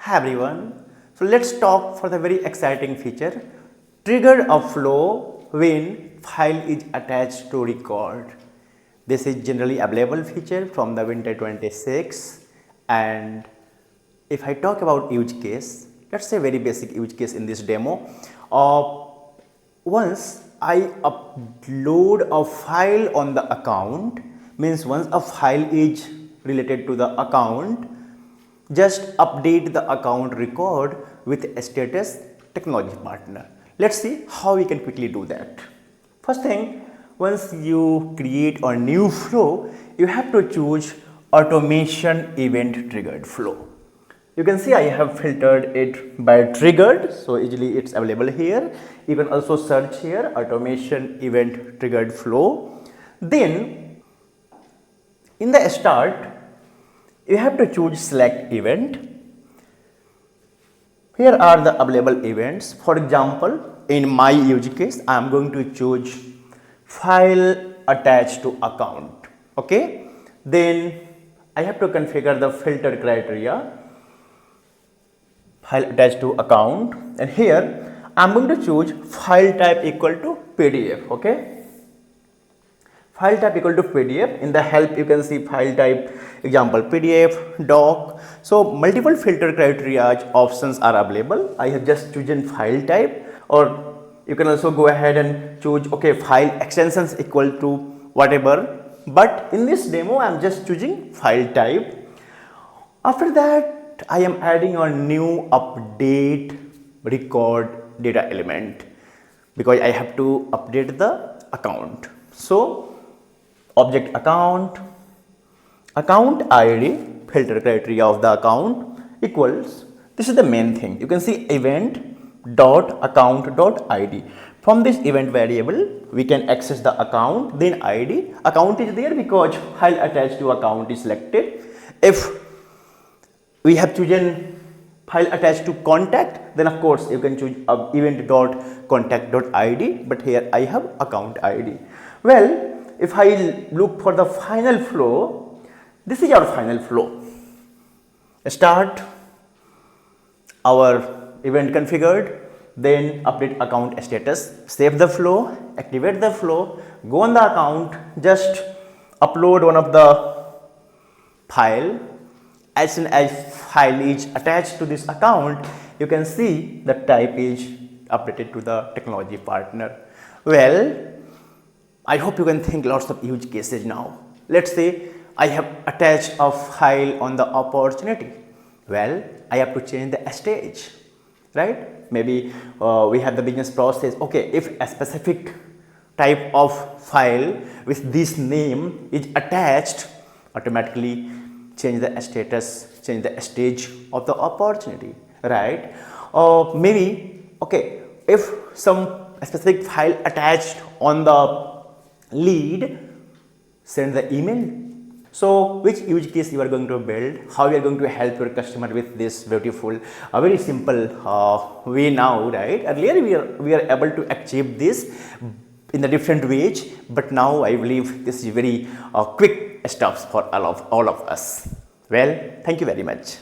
Hi everyone. So let's talk for the very exciting feature, trigger a flow when file is attached to record. This is generally available feature from the winter 26, and if I talk about use case, let's say very basic use case in this demo. Once I upload a file on the account, means once a file is related to the account, just update the account record with a status technology partner. Let's see how we can quickly do that. First thing, once you create a new flow, you have to choose automation event triggered flow. You can see I have filtered it by triggered, so easily it's available here. You can also search here automation event triggered flow. Then in the start, you have to choose select event. Here are the available events. For example, in my use case, I am going to choose file attached to account. Okay. Then I have to configure the filter criteria, file attached to account, and here I am going to choose file type equal to PDF. Okay. File type equal to PDF. In the help, you can see file type, example PDF, doc. So multiple filter criteria options are available. I have just chosen file type, or you can also go ahead and choose file extensions equal to whatever. But in this demo, I am just choosing file type. After that, I am adding a new update record data element because I have to update the account. So object account ID, filter criteria of the account equals, this is the main thing. You can see event dot account dot ID. From this event variable, we can access the account, then ID. Account is there because file attached to account is selected. If we have chosen file attached to contact, then of course you can choose event dot contact dot ID, but here I have account ID. Well, if I look for the final flow, this is our final flow. Start, our event configured, then update account status, save the flow, activate the flow, go on the account, just upload one of the file. As soon as file is attached to this account, you can see the type is updated to the technology partner. Well, I hope you can think lots of use cases now. Let's say I have attached a file on the opportunity. Well, I have to change the stage, right? Maybe we have the business process. Okay, if a specific type of file with this name is attached, automatically change the status, change the stage of the opportunity, right? Or maybe, if some specific file attached on the lead, send the email. So which use case you are going to build, how you are going to help your customer with this beautiful, very simple way now, right? Earlier we are able to achieve this in the different ways, but now I believe this is very quick steps for all of us. Well, thank you very much.